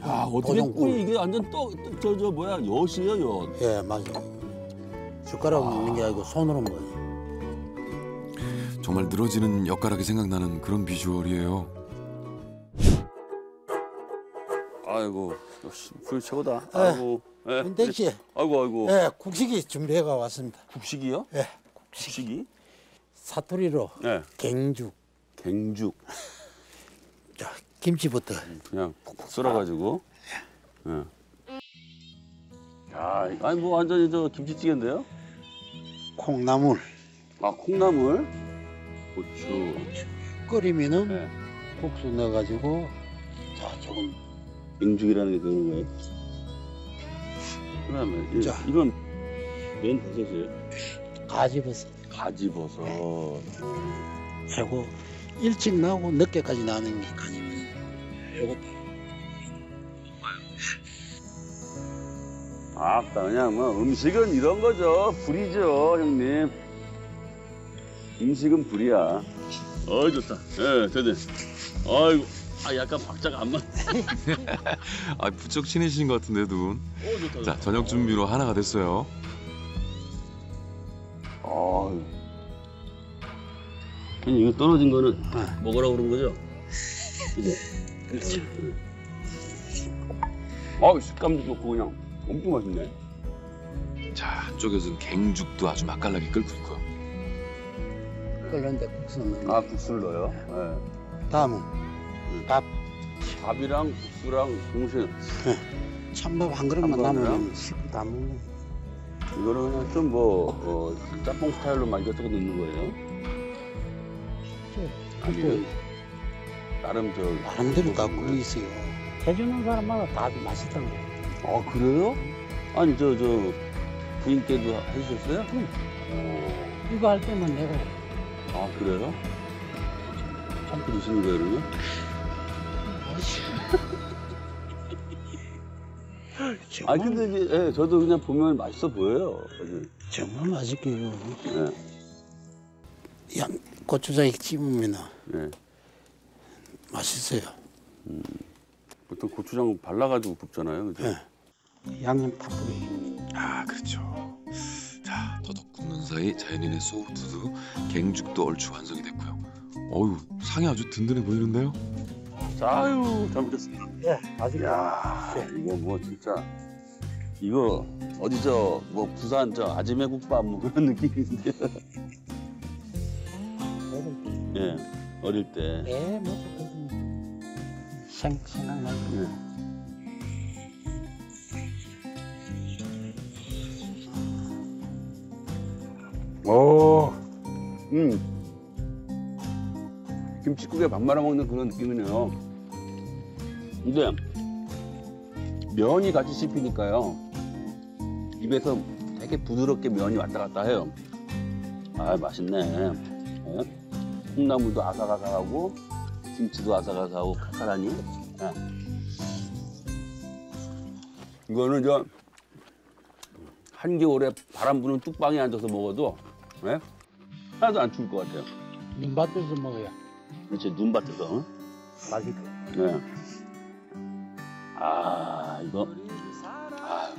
야, 어떻게 꿀이 이게 완전 저 뭐야, 엿이에요, 엿. 예, 맞아요. 숟가락으로 먹는 게 아니고 손으로 먹어요. 정말 늘어지는 엿가락이 생각나는 그런 비주얼이에요. 아이고, 역시 불 최고다. 아이고. 예. 윤택 씨. 아이고. 예, 국식이 준비해가 왔습니다. 국식이요? 예, 국식이? 사투리로 예. 갱죽. 갱죽. 자, 김치부터. 그냥 푹푹 썰어가지고. 예. 야, 아니 뭐 완전히 저 김치찌개인데요? 콩나물 아, 콩나물, 고추. 끓이면은 네. 국수 넣어가지고 자 조금 갱죽이라는 게 그런 거예요. 그다음에 자. 이건 면 버섯이에요. 가지버섯. 가지버섯. 하고 일찍 나오고 늦게까지 나오는 게 가지버섯. 요것도 아따 그냥 뭐 음식은 이런 거죠. 불이죠, 형님. 음식은 불이야. 어이 좋다. 예, 됐네. 아이고, 아 약간 박자가 안 맞. 아, 부쩍 친해지신 것 같은데 두 분. 좋다. 자, 저녁 준비로 하나가 됐어요. 아유. 형님 이거 떨어진 거는 먹으라고 그런 거죠? 이제. 그렇지. 아우 식감도 좋고 그냥 엄청 맛있네. 자, 한쪽에서는 갱죽도 아주 맛깔나게 끓고 있고요. 끓는데 국수 넣는 아 국수를 넣어요? 네. 다음은 밥. 밥이랑 국수랑 동시에. 찬밥 한 그릇만 찬밥이랑? 남으면 식구 다 먹는. 이거는 그냥 좀 뭐 짬뽕 스타일로 막 이것저것 넣는 거예요? 아니면 나름 저 나름대로 다 꿀이 있어요. 해주는 사람마다 다 맛있다고 그래요. 아 그래요? 아니 저 부인께도 해주셨어요? 이거 할 때만 내가 아 그래요? 참고 드시는 거예요 그러면? 아 근데 이제 예, 저도 그냥 보면 맛있어 보여요. 정말 맛있게요. 예, 양 고추장에 찝으면 예. 맛있어요. 보통 고추장 발라가지고 굽잖아요, 그죠? 예. 양념 다 뿌려요. 아, 그렇죠. 자, 더덕 굽는 사이 자연인의 소울푸드 갱죽도 얼추 완성이 됐고요. 어유, 상이 아주 든든해 보이는데요? 자, 아유, 잘 먹겠습니다. 예, 맛있게. 야, 이거 뭐 진짜 이거 어디 저 뭐 부산 저 아지매 국밥 뭐 그런 느낌인데. 예, 어릴 때. 예, 먹었거든요. 생각나요. 예. 오, 김치국에 밥 말아 먹는 그런 느낌이네요. 근데 면이 같이 씹히니까요. 입에서 되게 부드럽게 면이 왔다 갔다 해요. 아, 맛있네. 예? 콩나물도 아삭아삭하고 김치도 아삭아삭하고 칼칼하니. 예. 이거는 저 한겨울에 바람 부는 뚝방에 앉아서 먹어도 예? 하나도 안 추울 것 같아요. 눈밭에서 먹어야 그렇지, 눈밭에서. 맛있고. 네. 아, 이거. 아,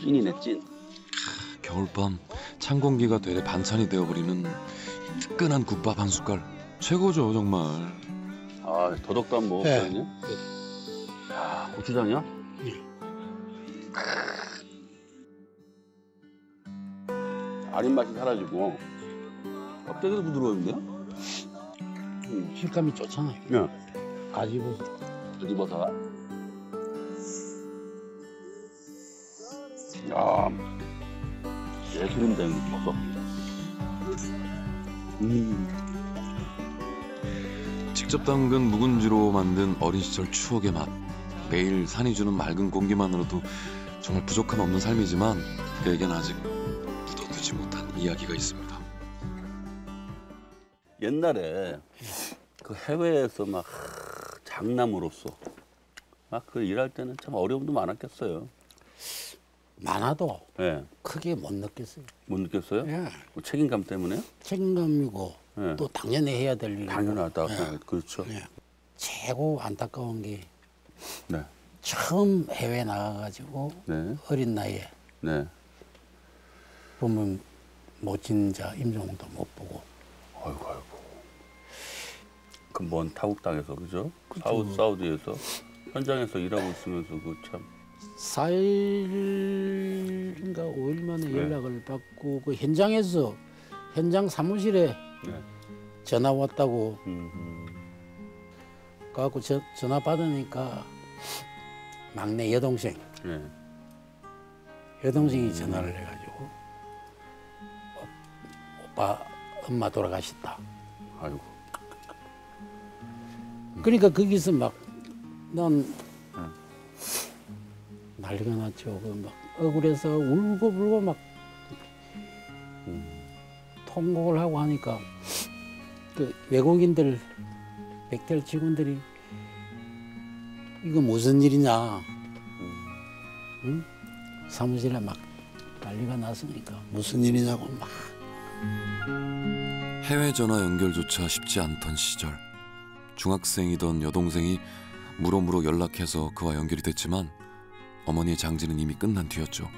찐이네, 찐. 겨울밤 찬 공기가 되레 반찬이 되어버리는 이 뜨끈한 국밥 한 숟갈 최고죠 정말. 아, 더덕도 한번 먹어볼까요? 야, 고추장이야? 아린 맛이 사라지고 껍데기도 부드러운데요? 식감이 좋잖아요. 네. 가지버섯. 가지버섯. 야, 예술입니다, 여기 버섯. 직접 담근 묵은지로 만든 어린 시절 추억의 맛. 매일 산이 주는 맑은 공기만으로도 정말 부족함 없는 삶이지만 그에겐 아직 묻어두지 못한 이야기가 있습니다. 옛날에 그 해외에서 막 장남으로서 막 그 일할 때는 참 어려움도 많았겠어요. 많아도 예. 크게 못 느꼈어요. 못 느꼈어요? 예. 뭐 책임감 때문에요? 책임감이고 예. 또 당연히 해야 될 일. 당연하다. 예. 그렇죠. 예. 최고 안타까운 게 네. 처음 해외 나가가지고 네. 어린 나이에 네. 보면 멋진 자 임종도 못 보고. 아이고. 그 먼 타국 땅에서 그죠? 그쵸. 사우디에서 현장에서 일하고 있으면서 그 참. 4일인가 5일 만에 네. 연락을 받고 그 현장에서 현장 사무실에 네. 전화 왔다고 음. 가고 전화 받으니까 막내 여동생이 네. 전화를 해가지고 오빠 엄마 돌아가셨다. 아이고. 그러니까 거기서 막 난 난리가 났죠. 그 막 억울해서 울고 막 통곡을 하고 하니까 그 외국인들 백텔 직원들이 이거 무슨 일이냐, 응? 사무실에 막 난리가 났으니까 무슨 일이냐고 막. 해외 전화 연결조차 쉽지 않던 시절 중학생이던 여동생이 무로무로 연락해서 그와 연결이 됐지만 어머니의 장지는 이미 끝난 뒤였죠.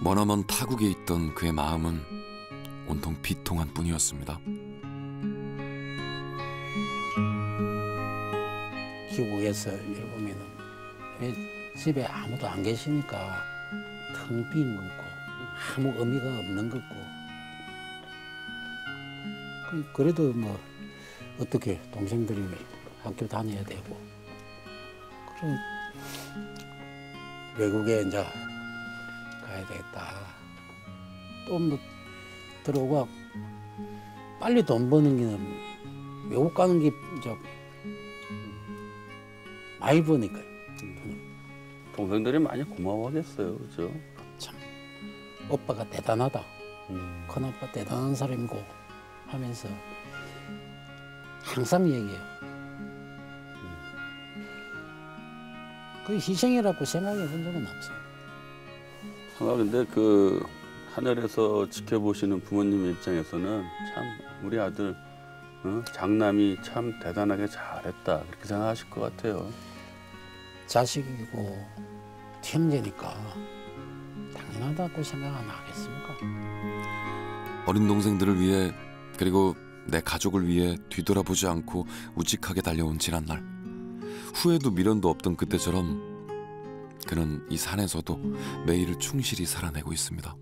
머나먼 타국에 있던 그의 마음은 온통 비통한 뿐이었습니다. 기국에서 보면은 왜 집에 아무도 안 계시니까 텅 빈 거고 아무 의미가 없는 거고. 그래도 뭐 어떻게 동생들이 학교 다녀야 되고 그래 외국에 이제 가야 되겠다. 또 뭐 들어오고 빨리 돈 버는 게는 외국 가는 게 이제 많이 버니까요. 동생들이 많이 고마워하겠어요, 그죠? 참 오빠가 대단하다. 큰오빠 대단한 사람이고 하면서 항상 얘기해요. 그 희생이라고 생각해 본 적은 없어요. 근데 그 하늘에서 지켜보시는 부모님 입장에서는 참 우리 아들 장남이 참 대단하게 잘했다 그렇게 생각하실 것 같아요. 자식이고 형제니까 당연하다고 생각 안 하겠습니까? 어린 동생들을 위해 그리고 내 가족을 위해 뒤돌아보지 않고 우직하게 달려온 지난날. 후회도 미련도 없던 그때처럼 그는 이 산에서도 매일을 충실히 살아내고 있습니다.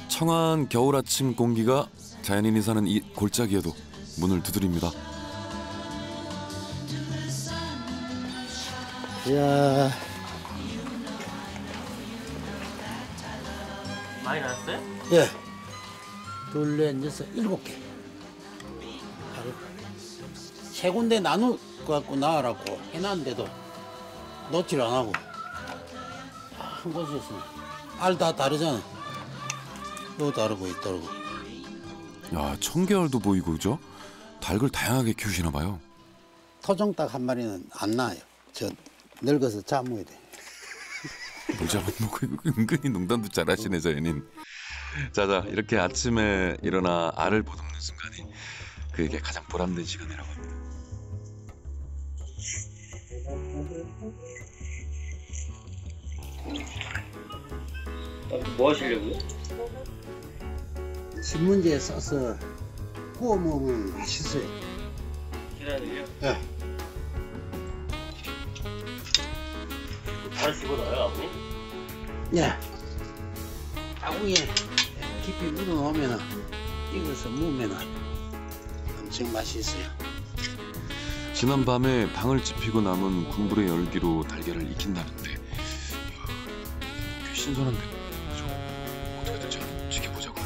청한 겨울 아침 공기가 자연인이 사는 이 골짜기에도 문을 두드립니다. 이야, 많이 나왔어요? 예, 둘, 넷, 여섯, 7개. 하루 세 군데 나눠 갖고 나와라고 해놨는데도 놓질 안 하고 한 곳에 있으면 알 다 다르잖아. 또 다르고 이 다르고. 야, 청계알도 보이고 그죠? 닭을 다양하게 키우시나 봐요. 토종닭 한 마리는 안 나와요. 저 늙어서 잡아야 돼. 뭘 잡아먹고 은근히 농담도 잘하시네 자연인. 자자, 이렇게 아침에 일어나 알을 보듬는 순간이 그에게 가장 보람된 시간이라고 합니다. 뭐 하시려고요? 신문지에 써서 구워 먹으면 맛있어요. 계란을요? 예. 잘 집어넣어요, 아버님? 예. 아궁이에 깊이 묻어놓으면 익어서 무으면 엄청 맛있어요. 지난 밤에 방을 지피고 남은 군불의 열기로 달걀을 익힌다는데, 이야, 꽤 신선한데, 그죠? 어떻게 될지 한번 지켜보자고.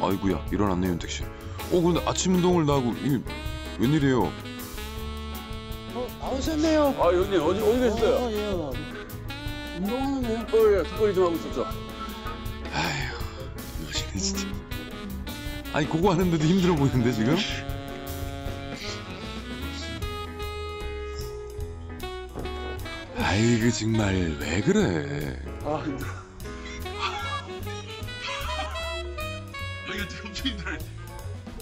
아이고야, 일어났네 윤택 씨. 근데 아침 운동을 나고 이게 웬일이에요? 나오셨네요. 아 형님 어디 계셨어요? 예. 운동하는데요? 예, 특별히 좀 하고 있었죠. 아휴, 멋있네 진짜. 아니 그거 하는데도 힘들어 보이는데 지금? 아이고 정말 왜 그래? 아 힘들어. 이거 엄청 힘들어.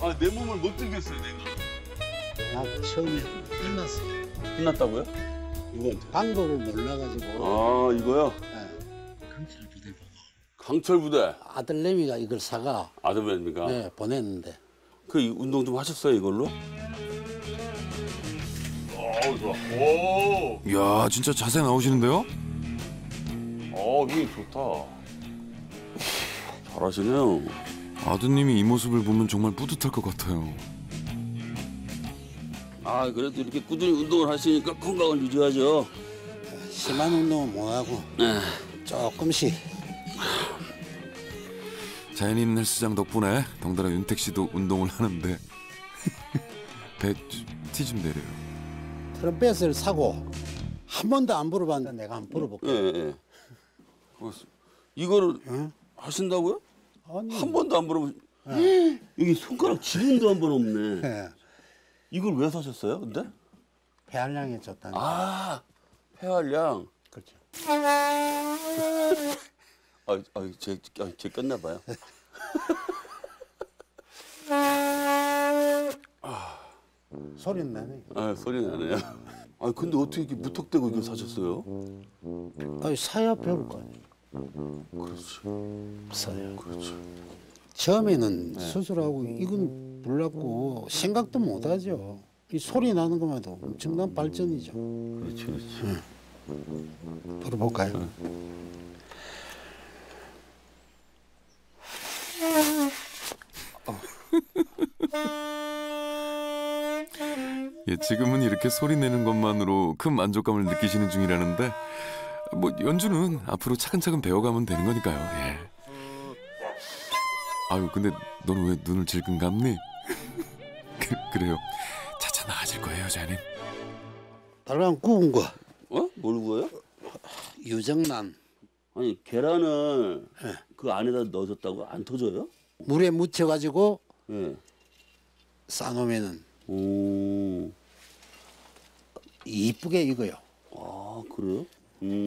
아, 내 몸을 못 들겠어요, 내가. 나 처음에 끝났어. 끝났다고요? 이건 방법을 몰라가지고. 아, 이거요? 강철 부대 보고. 강철 부대. 아들내미가 이걸 사가 아들입니까? 네, 보냈는데. 그 운동 좀 하셨어요, 이걸로? 좋아. 오. 이야, 진짜 자세 나오시는데요? 힘이 좋다. 잘하시네요. 아드님이 이 모습을 보면 정말 뿌듯할 것 같아요. 아, 그래도 이렇게 꾸준히 운동을 하시니까 건강을 유지하죠. 심한 운동은 못하고 조금씩. 자연인 헬스장 덕분에 덩달아 윤택 씨도 운동을 하는데 배 티 좀 내려요. 트럼펫을 사고 한 번도 안 불어봤는데 내가 한번 불어볼게. 예. 이거를 응? 하신다고요? 아니, 한 번도 안 물어보. 여기 손가락 지름도 한 번 없네. 예, 이걸 왜 사셨어요, 근데? 폐활량에 줬다니. 아, 폐활량. 그렇죠. 제 끝나 봐요. 소리는 나네. 아, 소리 나네요. 아, 근데 어떻게 이렇게 무턱대고 이걸 사셨어요? 아니, 사야 배울 거 아니에요. 그렇지. 사야. 그렇지. 처음에는 수술하고 이건 불났고 생각도 못하죠. 이 소리 나는 것만도 엄청난 발전이죠. 그렇지. 불어볼까요? 예, 지금은 이렇게 소리 내는 것만으로 큰 만족감을 느끼시는 중이라는데 뭐 연주는 앞으로 차근차근 배워가면 되는 거니까요. 예. 아유, 근데 너는 왜 눈을 질끈 감니? 그래요. 차차 나아질 거예요, 자님. 달랑 구운 거, 뭘 구워요? 유정란. 아니, 계란을 그 안에다 넣으셨다고 안 터져요? 물에 묻혀가지고 예. 싸놓으면은 오. 이쁘게 익어요. 아, 그래요?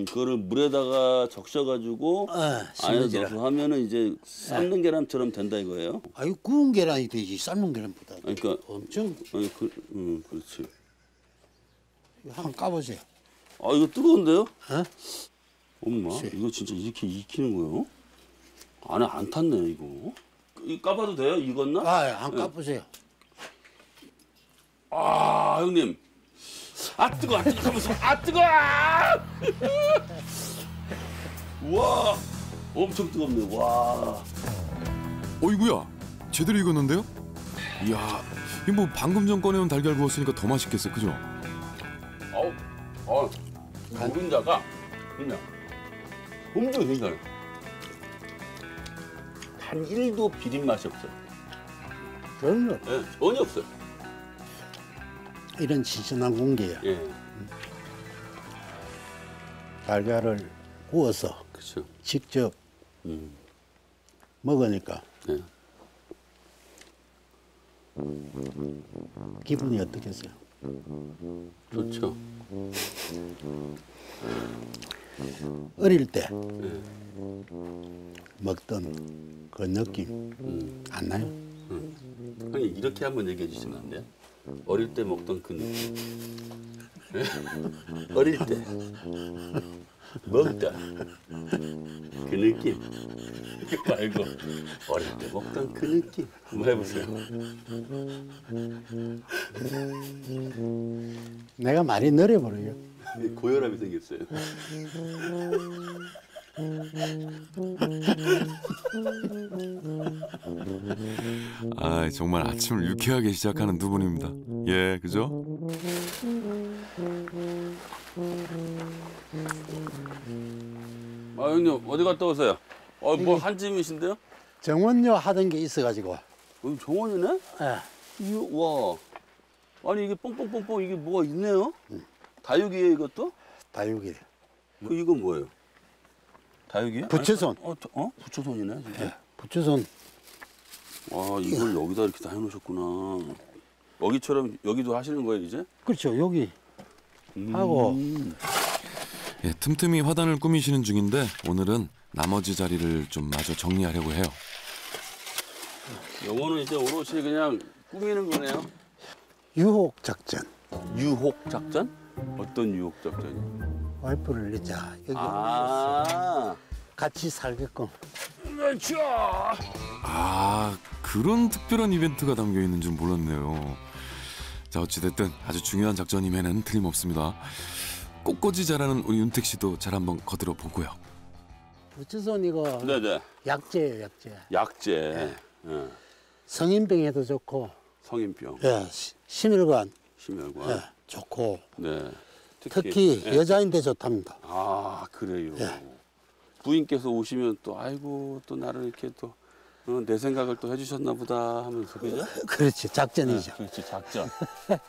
그거를 물에다가 적셔가지고 안에 심어지라. 넣어서 하면은 이제 삶는 계란처럼 된다 이거예요? 아유, 구운 계란이 되지 삶은 계란보다. 그러니까 엄청. 그렇지. 한번 까보세요. 아, 이거 뜨거운데요? 어? 엄마, 그치. 이거 진짜 이렇게 익히는 거예요? 안에 안 탔네 이거. 이거 까봐도 돼요? 익었나? 안 까보세요. 아, 형님. 아, 뜨거, 하면서 뜨거! 와, 엄청 뜨겁네. 와. 어이구야, 제대로 익었는데요? 이야, 이 뭐 방금 전 꺼내온 달걀 구웠으니까 더 맛있겠어, 그죠? 노른자가 그냥 엄청 괜찮아요. 단 1도 비린 맛이 없어요. 그럼요. 예, 전혀 없어요. 이런 신선한 공기야. 예, 달걀을 구워서 그렇죠. 직접 음, 먹으니까 예. 기분이 어떻겠어요? 좋죠. 어릴 때 먹던 그 느낌 안 나요? 형님 이렇게 한번 얘기해 주시면 안 돼요? 어릴 때 먹던 그 느낌. 예? 어릴 때 먹던 그 느낌. 이거 말고 어릴 때 먹던 그 느낌. 한번 해보세요. 내가 말이 느려버려요. 고혈압이 생겼어요. 아, 정말 아침을 유쾌하게 시작하는 두 분입니다. 예, 그죠? 아, 형님 어디 갔다 오세요? 뭐 한 짐이신데요? 정원료 하던 게 있어가지고 여기 정원이네? 이거 와. 아니 이게 뽕뽕뽕뽕 이게 뭐가 있네요? 다육이에요 이것도? 다육이 이건 뭐예요? 다육이요? 부채손. 부채손이네 진짜. 부추손. 와, 이걸 여기다 이렇게 다 해놓으셨구나. 여기처럼 여기도 하시는 거예요 이제? 그렇죠. 여기 하고 예, 틈틈이 화단을 꾸미시는 중인데 오늘은 나머지 자리를 좀 마저 정리하려고 해요. 요거는 이제 오롯이 그냥 꾸미는 거네요. 유혹 작전. 유혹 작전? 어떤 유혹 작전이? 와이프를 이자 여기 아, 같이 살게끔. 그렇죠. 아, 그런 특별한 이벤트가 담겨 있는 줄 몰랐네요. 자, 어찌됐든 아주 중요한 작전임에는 틀림없습니다. 꽃꽂이 잘하는 우리 윤택 씨도 잘 한번 거들어 보고요. 부추선 이거 네네. 약재예요, 약재. 약재, 예. 성인병에도 좋고, 성인병, 예, 심혈관 심혈관. 예, 좋고, 네. 특히 예. 여자인데 좋답니다. 아, 그래요. 예. 부인께서 오시면 또 아이고 또 나를 이렇게 또 내 생각을 또 해주셨나 보다 하면서 그죠? 그렇지, 작전이죠. 네, 그렇지 작전.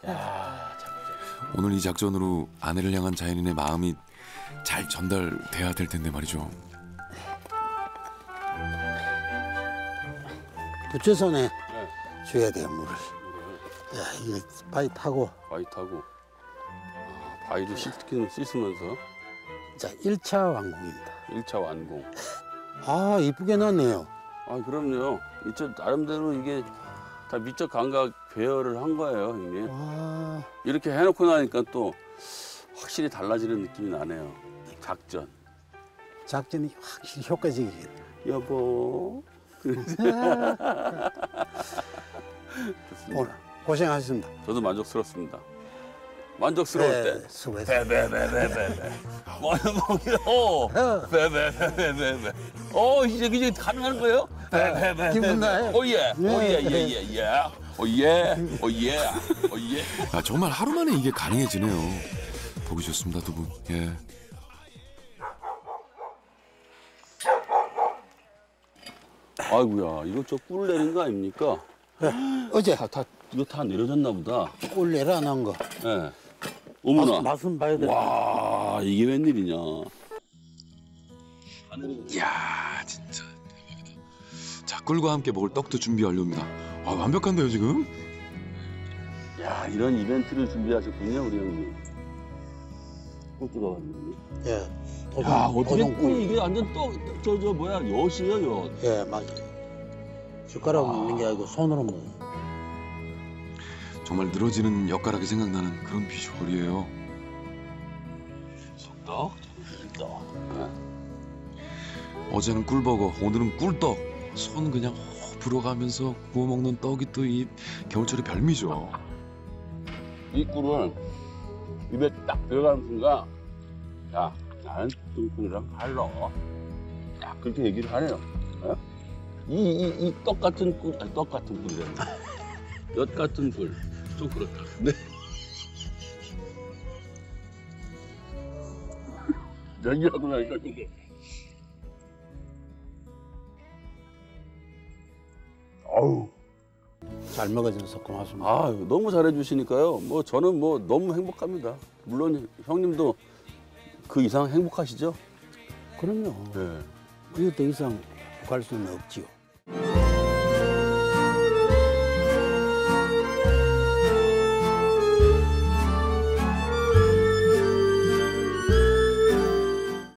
야, 작전. 오늘 이 작전으로 아내를 향한 자연인의 마음이 잘 전달돼야 될 텐데 말이죠. 부추선에 네. 줘야 돼요, 물을. 예, 이게 바위 타고, 바위 타고 바위도 씻으면서 자, 1차 완공입니다. 1차 완공. 아, 이쁘게 났네요. 아, 그럼요. 이쪽 나름대로 이게 다 미적 감각 배열을 한 거예요, 형님. 아, 이렇게 해놓고 나니까 또 확실히 달라지는 느낌이 나네요. 작전. 작전이 확실히 효과적이겠네. 여보. 오늘 고생하셨습니다. 저도 만족스럽습니다. 만족스러울 때. 수고했습니다. 베베베베베. 베베베베베. 이제 가능한 거예요? 베베베베. 기분 나요? 오예. 네. 오예. 오예. 아, 정말 하루 만에 이게 가능해지네요. 보기 좋습니다, 두 분. 예. 아이고야, 이거 저 꿀 내린 거 아닙니까? 어제 이거 다 내려졌나 보다. 꿀 내려놓은 거. 예. 어머나. 맛은 봐야 돼. 와, 이게 웬일이냐. 이야, 진짜 대박이다. 자, 꿀과 함께 먹을 떡도 준비 완료입니다. 아, 완벽한데요, 지금? 야, 이런 이벤트를 준비하셨군요, 우리 형님. 꿀 뜯어가지고. 예. 야, 어떻게 도전 꿀이 이게 완전 뭐야, 엿이에요, 엿. 예, 맞아요. 숟가락 먹는 게 아니고 손으로 먹는. 정말 늘어지는 엿가락이 생각나는 그런 비주얼이에요. 속떡? 떡. 어제는 꿀버거, 오늘은 꿀떡. 손 그냥 호 불어가면서 구워 먹는 떡이 또 이 겨울철의 별미죠. 이 꿀을 입에 딱 들어가는 순간, 야, 나는 꿀이랑 달라. 야, 그렇게 얘기를 하네요. 어? 이 떡 같은 꿀, 아니, 떡 같은 꿀이라는 엿 같은 꿀. 좀 그렇다. 네. 얘기하고 나니까 이게. 아우. 잘 먹어줘서 고맙습니다. 아, 너무 잘해주시니까요. 뭐 저는 뭐 너무 행복합니다. 물론 형님도 그 이상 행복하시죠? 그럼요. 네. 이거 더 이상 갈 수는 없지요.